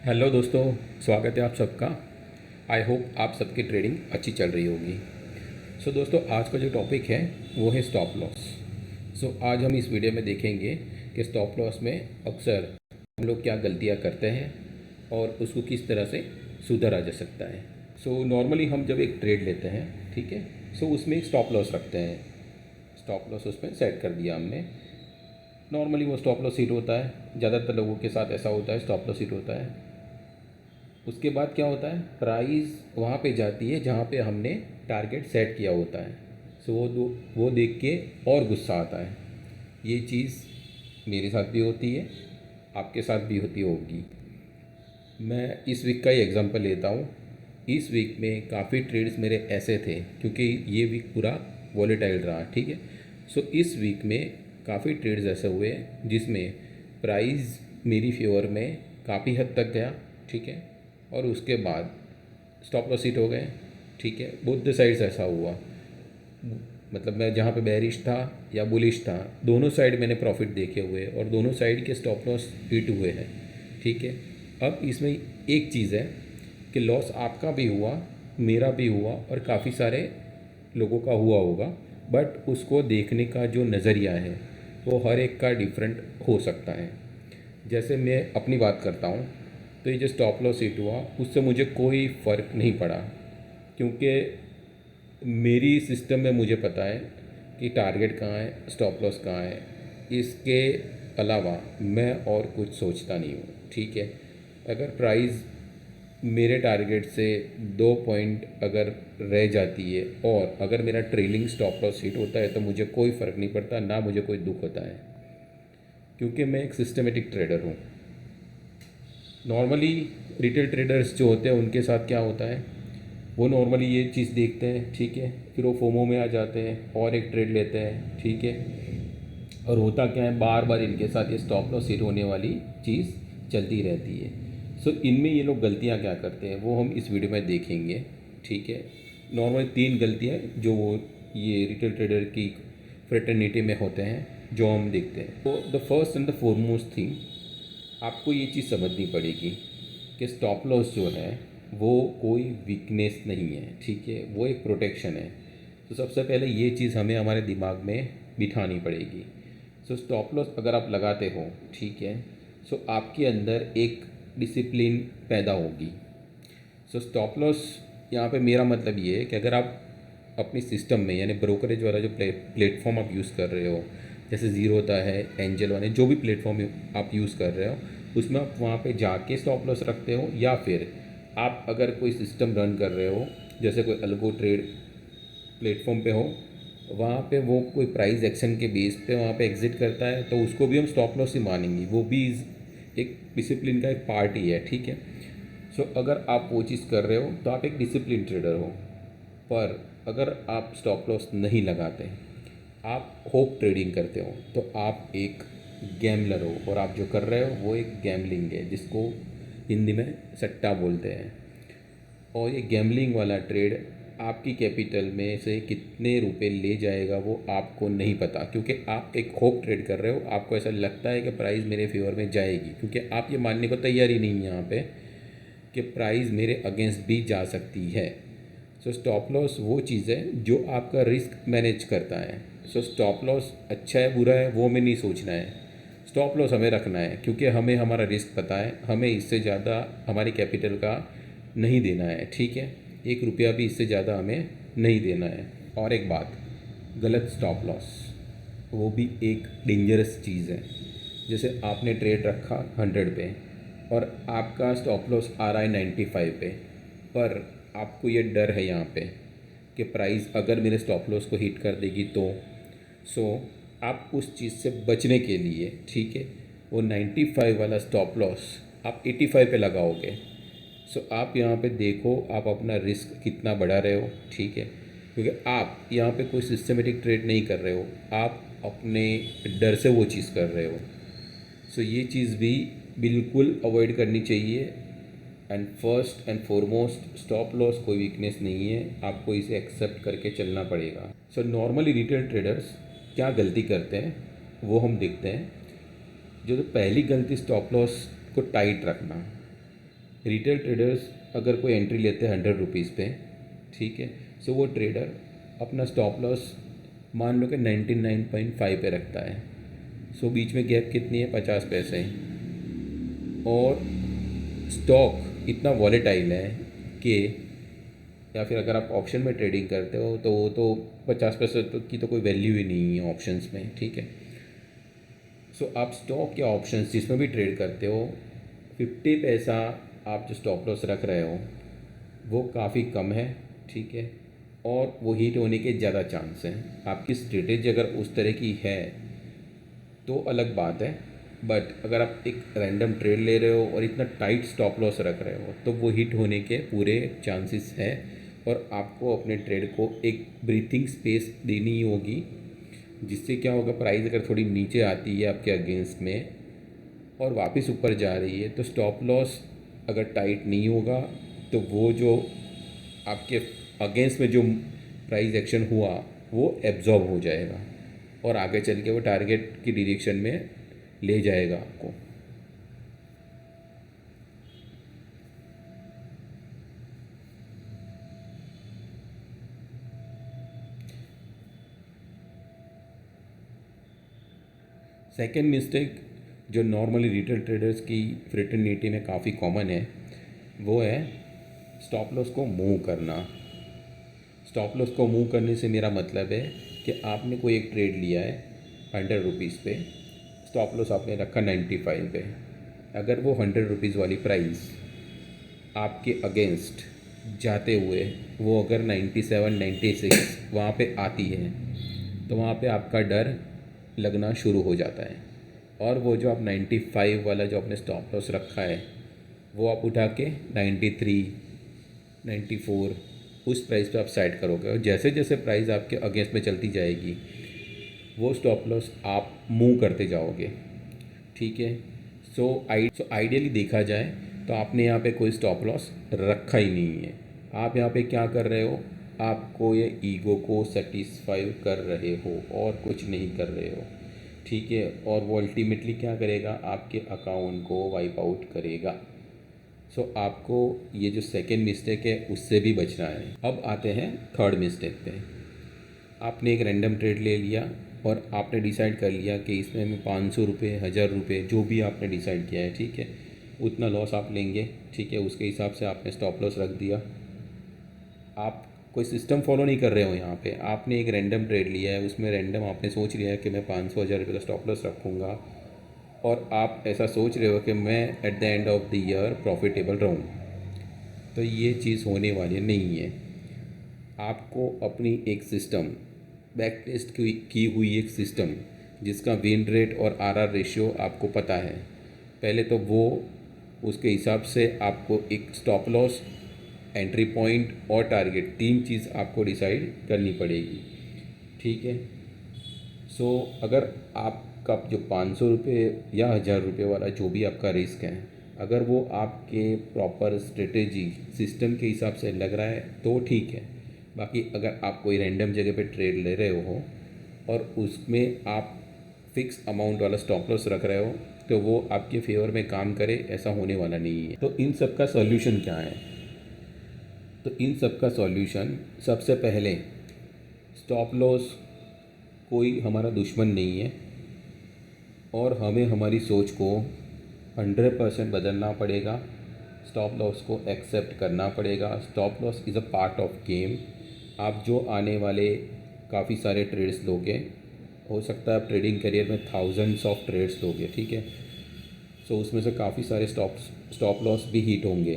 Hello दोस्तों, स्वागत है आप सबका। आई होप आप सबकी ट्रेडिंग अच्छी चल रही होगी। दोस्तों, आज का जो टॉपिक है वो है स्टॉप लॉस। आज हम इस वीडियो में देखेंगे कि स्टॉप लॉस में अक्सर हम लोग क्या गलतियां करते हैं और उसको किस तरह से सुधारा जा सकता है। नॉर्मली हम जब एक ट्रेड लेते हैं, ठीक है, उसमें एक स्टॉप लॉस रखते हैं। स्टॉप लॉस उसमें सेट कर दिया हमने। नॉर्मली वो स्टॉप लॉस हिट होता है, ज़्यादातर लोगों के साथ ऐसा होता है, स्टॉप लॉस हिट होता है। उसके बाद क्या होता है, प्राइस वहाँ पे जाती है जहाँ पे हमने टारगेट सेट किया होता है। वो देख के और गुस्सा आता है। ये चीज़ मेरे साथ भी होती है, आपके साथ भी होती होगी। मैं इस वीक का ही एग्जांपल लेता हूँ। इस वीक में काफ़ी ट्रेड्स मेरे ऐसे थे, क्योंकि ये वीक पूरा वॉलेटाइल रहा, ठीक है। इस वीक में काफ़ी ट्रेड्स ऐसे हुए जिसमें प्राइस मेरी फेवर में काफ़ी हद तक गया, ठीक है, और उसके बाद स्टॉप लॉस हिट हो गए, ठीक है। बोथ द साइड्स ऐसा हुआ, मतलब मैं जहाँ पे बेरिश था या बुलिश था, दोनों साइड मैंने प्रॉफिट देखे हुए और दोनों साइड के स्टॉप लॉस हिट हुए हैं, ठीक है। अब इसमें एक चीज़ है कि लॉस आपका भी हुआ, मेरा भी हुआ और काफ़ी सारे लोगों का हुआ होगा, बट उसको देखने का जो नज़रिया है वो हर एक का डिफरेंट हो सकता है। जैसे मैं अपनी बात करता हूँ, तो ये जो स्टॉप लॉस हिट हुआ उससे मुझे कोई फ़र्क नहीं पड़ा, क्योंकि मेरी सिस्टम में मुझे पता है कि टारगेट कहाँ है, स्टॉप लॉस कहाँ है। इसके अलावा मैं और कुछ सोचता नहीं हूँ, ठीक है। अगर प्राइस मेरे टारगेट से 2 पॉइंट अगर रह जाती है और अगर मेरा ट्रेलिंग स्टॉप लॉस हिट होता है तो मुझे कोई फ़र्क नहीं पड़ता, ना मुझे कोई दुख होता है, क्योंकि मैं एक सिस्टमेटिक ट्रेडर हूँ। नॉर्मली रिटेल ट्रेडर्स जो होते हैं उनके साथ क्या होता है, वो नॉर्मली ये चीज़ देखते हैं, ठीक है, फिर वो फोमो में आ जाते हैं और एक ट्रेड लेते हैं, ठीक है। और होता क्या है, बार बार इनके साथ ये स्टॉप लॉस हिट होने वाली चीज़ चलती रहती है। इनमें ये लोग गलतियाँ क्या करते हैं वो हम इस वीडियो में देखेंगे, ठीक है। नॉर्मली 3 गलतियाँ जो वो ये रिटेल ट्रेडर की फ्रेटर्निटी में होते हैं जो हम देखते हैं। The first and the foremost thing, आपको ये चीज़ समझनी पड़ेगी कि स्टॉप लॉस जो है वो कोई वीकनेस नहीं है, ठीक है, वो एक प्रोटेक्शन है। सबसे पहले ये चीज़ हमें हमारे दिमाग में बिठानी पड़ेगी। स्टॉप लॉस अगर आप लगाते हो, ठीक है, आपके अंदर एक डिसिप्लिन पैदा होगी। स्टॉप लॉस यहाँ पे मेरा मतलब ये है कि अगर आप अपनी सिस्टम में, यानी ब्रोकरेज वाला जो प्लेटफॉर्म आप यूज़ कर रहे हो, जैसे ज़ीरो होता है, एंजल वन है, जो भी प्लेटफॉर्म आप यूज़ कर रहे हो, उसमें आप वहाँ पे जाके स्टॉप लॉस रखते हो, या फिर आप अगर कोई सिस्टम रन कर रहे हो, जैसे कोई अल्गो ट्रेड प्लेटफॉर्म पे हो, वहाँ पे वो कोई प्राइस एक्शन के बेस पे वहाँ पे एग्जिट करता है, तो उसको भी हम स्टॉप लॉस ही मानेंगे। वो भी एक डिसिप्लिन का एक पार्ट ही है, ठीक है। अगर आप वो चीज़ कर रहे हो तो आप एक डिसिप्लिन ट्रेडर हो। पर अगर आप स्टॉप लॉस नहीं लगाते, आप होप ट्रेडिंग करते हो, तो आप एक गैमलर हो, और आप जो कर रहे हो वो एक गैमलिंग है, जिसको हिंदी में सट्टा बोलते हैं। और ये गैमलिंग वाला ट्रेड आपकी कैपिटल में से कितने रुपए ले जाएगा वो आपको नहीं पता, क्योंकि आप एक होप ट्रेड कर रहे हो। आपको ऐसा लगता है कि प्राइस मेरे फेवर में जाएगी, क्योंकि आप ये मानने को तैयार ही नहीं है यहाँ पे कि प्राइस मेरे अगेंस्ट भी जा सकती है। स्टॉप लॉस वो चीज़ है जो आपका रिस्क मैनेज करता है। स्टॉप लॉस अच्छा है बुरा है वो हमें नहीं सोचना है। स्टॉप लॉस हमें रखना है, क्योंकि हमें हमारा रिस्क पता है, हमें इससे ज़्यादा हमारी कैपिटल का नहीं देना है, ठीक है। 1 रुपया भी इससे ज़्यादा हमें नहीं देना है। और एक बात, गलत स्टॉप लॉस वो भी एक डेंजरस चीज़ है। जैसे आपने ट्रेड रखा 100 पे और आपका स्टॉप लॉस आ रहा है 95 पे, पर आपको ये डर है यहाँ पे कि प्राइस अगर मेरे स्टॉप लॉस को हिट कर देगी तो सो आप उस चीज़ से बचने के लिए, ठीक है, वो 95 वाला स्टॉप लॉस आप 85 पे लगाओगे। आप यहाँ पे देखो आप अपना रिस्क कितना बढ़ा रहे हो, ठीक है, क्योंकि आप यहाँ पे कोई सिस्टमेटिक ट्रेड नहीं कर रहे हो, आप अपने डर से वो चीज़ कर रहे हो। ये चीज़ भी बिल्कुल अवॉइड करनी चाहिए। And first and foremost, stop loss कोई वीकनेस नहीं है, आपको इसे एक्सेप्ट करके चलना पड़ेगा। नॉर्मली रिटेल ट्रेडर्स क्या गलती करते हैं वो हम देखते हैं। जो तो पहली गलती, स्टॉप लॉस को टाइट रखना। रिटेल ट्रेडर्स अगर कोई एंट्री लेते हैं 100 रुपीज़ पे, ठीक है, सो वो ट्रेडर अपना स्टॉप लॉस मान लो कि 99.5 पे रखता है। सो बीच में गैप कितनी है, 50 पैसे। और स्टॉक इतना वॉलेटाइल है कि, या फिर अगर आप ऑप्शन में ट्रेडिंग करते हो तो वो तो 50 पैसे की तो कोई वैल्यू ही नहीं है ऑप्शंस में, ठीक है। सो आप स्टॉक या ऑप्शंस जिसमें भी ट्रेड करते हो, 50 पैसा आप जो स्टॉप लॉस रख रहे हो वो काफ़ी कम है, ठीक है, और वो हिट होने के ज़्यादा चांस हैं। आपकी स्ट्रेटेजी अगर उस तरह की है तो अलग बात है, बट अगर आप एक रैंडम ट्रेड ले रहे हो और इतना टाइट स्टॉप लॉस रख रहे हो तो वो हिट होने के पूरे चांसेस हैं, और आपको अपने ट्रेड को एक ब्रीथिंग स्पेस देनी होगी, जिससे क्या होगा, प्राइस अगर थोड़ी नीचे आती है आपके अगेंस्ट में और वापस ऊपर जा रही है तो स्टॉप लॉस अगर टाइट नहीं होगा तो वो जो आपके अगेंस्ट में जो प्राइस एक्शन हुआ वो एब्जॉर्ब हो जाएगा और आगे चल के वो टारगेट की डायरेक्शन में ले जाएगा आपको। सेकेंड मिस्टेक जो नॉर्मली रिटेल ट्रेडर्स की फ्रेटर्निटी में काफ़ी कॉमन है वो है स्टॉप लॉस को मूव करना। स्टॉप लॉस को मूव करने से मेरा मतलब है कि आपने कोई एक ट्रेड लिया है 100 रुपीज़ पे, स्टॉप लॉस आपने रखा 95 पे। अगर वो 100 रुपीज़ वाली प्राइस आपके अगेंस्ट जाते हुए वो अगर 97 96 वहाँ पे आती है तो वहाँ पे आपका डर लगना शुरू हो जाता है, और वो जो आप 95 वाला जो आपने स्टॉप लॉस रखा है वो आप उठा के 93 94 उस प्राइस पे आप सेट करोगे, और जैसे जैसे प्राइस आपके अगेंस्ट में चलती जाएगी वो स्टॉप लॉस आप मूव करते जाओगे, ठीक है। सो आइडियली देखा जाए तो आपने यहाँ पे कोई स्टॉप लॉस रखा ही नहीं है। आप यहाँ पे क्या कर रहे हो, आपको ये ईगो को सेटिस्फाई कर रहे हो और कुछ नहीं कर रहे हो, ठीक है, और वो अल्टीमेटली क्या करेगा, आपके अकाउंट को वाइप आउट करेगा। सो आपको ये जो सेकेंड मिस्टेक है उससे भी बचना है। अब आते हैं थर्ड मिस्टेक पे। आपने एक रैंडम ट्रेड ले लिया और आपने डिसाइड कर लिया कि इसमें मैं 500 रुपये 1000 रुपये जो भी आपने डिसाइड किया है, ठीक है, उतना लॉस आप लेंगे, ठीक है, उसके हिसाब से आपने स्टॉप लॉस रख दिया। आप कोई सिस्टम फॉलो नहीं कर रहे हो यहाँ पे, आपने एक रैंडम ट्रेड लिया है, उसमें रैंडम आपने सोच लिया है कि मैं 500 1000 रुपये का स्टॉप लॉस रखूँगा, और आप ऐसा सोच रहे हो कि मैं at the end of the year profitable रहूँ, तो ये चीज़ होने वाली नहीं है। आपको अपनी एक सिस्टम, बैक टेस्ट की हुई एक सिस्टम जिसका विन रेट और आरआर रेशियो आपको पता है, पहले तो वो उसके हिसाब से आपको एक स्टॉप लॉस, एंट्री पॉइंट और टारगेट, तीन चीज़ आपको डिसाइड करनी पड़ेगी, ठीक है। सो अगर आपका जो 500 रुपये या 1000 रुपये वाला जो भी आपका रिस्क है, अगर वो आपके प्रॉपर स्ट्रेटेजी सिस्टम के हिसाब से लग रहा है तो ठीक है। बाकी अगर आप कोई रैंडम जगह पे ट्रेड ले रहे हो और उसमें आप फिक्स अमाउंट वाला स्टॉप लॉस रख रहे हो तो वो आपके फेवर में काम करे, ऐसा होने वाला नहीं है। तो इन सब का सॉल्यूशन क्या है, तो इन सब का सॉल्यूशन सबसे पहले, स्टॉप लॉस कोई हमारा दुश्मन नहीं है और हमें हमारी सोच को 100% बदलना पड़ेगा। स्टॉप लॉस को एक्सेप्ट करना पड़ेगा। Stop loss is a part of game. आप जो आने वाले काफ़ी सारे ट्रेड्स लोगे, हो सकता है आप ट्रेडिंग करियर में थाउजेंड्स ऑफ ट्रेड्स लोगे, ठीक है, सो उसमें से काफ़ी सारे स्टॉप लॉस भी हिट होंगे।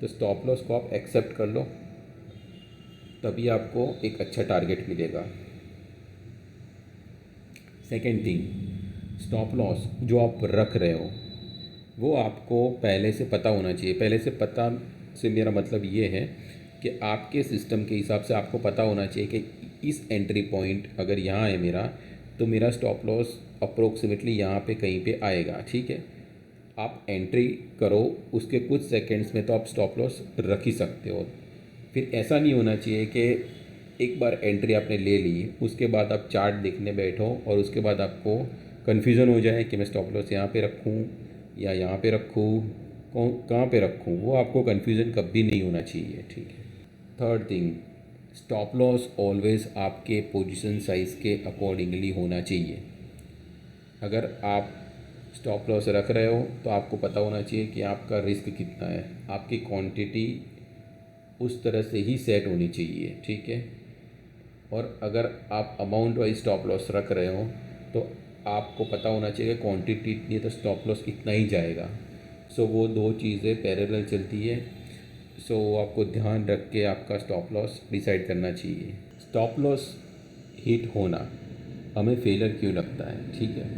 तो स्टॉप लॉस को आप एक्सेप्ट कर लो, तभी आपको एक अच्छा टारगेट मिलेगा। सेकेंड थिंग, स्टॉप लॉस जो आप रख रहे हो वो आपको पहले से पता होना चाहिए। पहले से पता से मेरा मतलब ये है कि आपके सिस्टम के हिसाब से आपको पता होना चाहिए कि इस एंट्री पॉइंट अगर यहाँ है मेरा, तो मेरा स्टॉप लॉस अप्रोक्सीमेटली यहाँ पे कहीं पे आएगा, ठीक है। आप एंट्री करो, उसके कुछ सेकंड्स में तो आप स्टॉप लॉस रख ही सकते हो। फिर ऐसा नहीं होना चाहिए कि एक बार एंट्री आपने ले ली, उसके बाद आप चार्ट देखने बैठो और उसके बाद आपको कन्फ्यूज़न हो जाए कि मैं स्टॉप लॉस यहाँ पे रखूँ या यहाँ पे रखूँ, कहाँ पे रखूँ, वो आपको कन्फ्यूज़न कभी नहीं होना चाहिए, ठीक है। Third thing, stop loss always आपके पोजीशन साइज़ के अकॉर्डिंगली होना चाहिए। अगर आप स्टॉप लॉस रख रहे हो तो आपको पता होना चाहिए कि आपका रिस्क कितना है, आपकी क्वांटिटी उस तरह से ही सेट होनी चाहिए, ठीक है। और अगर आप अमाउंट वाइज स्टॉप लॉस रख रहे हो तो आपको पता होना चाहिए कि क्वांटिटी इतनी है तो स्टॉप लॉस इतना ही जाएगा। सो वो दो चीज़ें पैरेलल चलती है। सो आपको ध्यान रख के आपका स्टॉप लॉस डिसाइड करना चाहिए। स्टॉप लॉस हिट होना हमें फेलियर क्यों लगता है, ठीक है।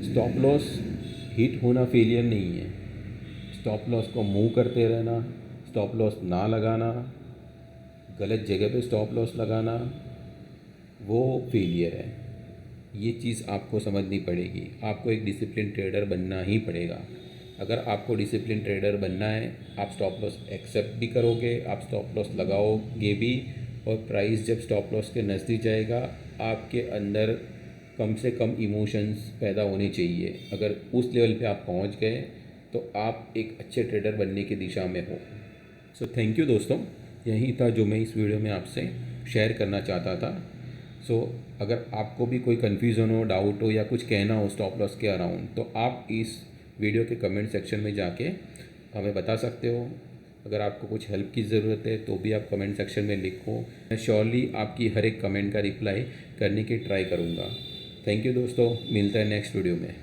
स्टॉप लॉस हिट होना फेलियर नहीं है। स्टॉप लॉस को मूव करते रहना, स्टॉप लॉस ना लगाना, गलत जगह पे स्टॉप लॉस लगाना, वो फेलियर है। ये चीज़ आपको समझनी पड़ेगी। आपको एक डिसिप्लिन ट्रेडर बनना ही पड़ेगा। अगर आपको डिसिप्लिन ट्रेडर बनना है, आप स्टॉप लॉस एक्सेप्ट भी करोगे, आप स्टॉप लॉस लगाओगे भी, और प्राइस जब स्टॉप लॉस के नज़दीक जाएगा आपके अंदर कम से कम इमोशंस पैदा होने चाहिए। अगर उस लेवल पे आप पहुंच गए तो आप एक अच्छे ट्रेडर बनने की दिशा में हो। सो थैंक यू दोस्तों, यही था जो मैं इस वीडियो में आपसे शेयर करना चाहता था। सो अगर आपको भी कोई कन्फ्यूज़न हो, डाउट हो या कुछ कहना हो स्टॉप लॉस के अराउंड, तो आप इस वीडियो के कमेंट सेक्शन में जाके हमें बता सकते हो। अगर आपको कुछ हेल्प की ज़रूरत है तो भी आप कमेंट सेक्शन में लिखो। मैं श्योरली आपकी हर एक कमेंट का रिप्लाई करने की ट्राई करूँगा। थैंक यू दोस्तों, मिलता है नेक्स्ट वीडियो में।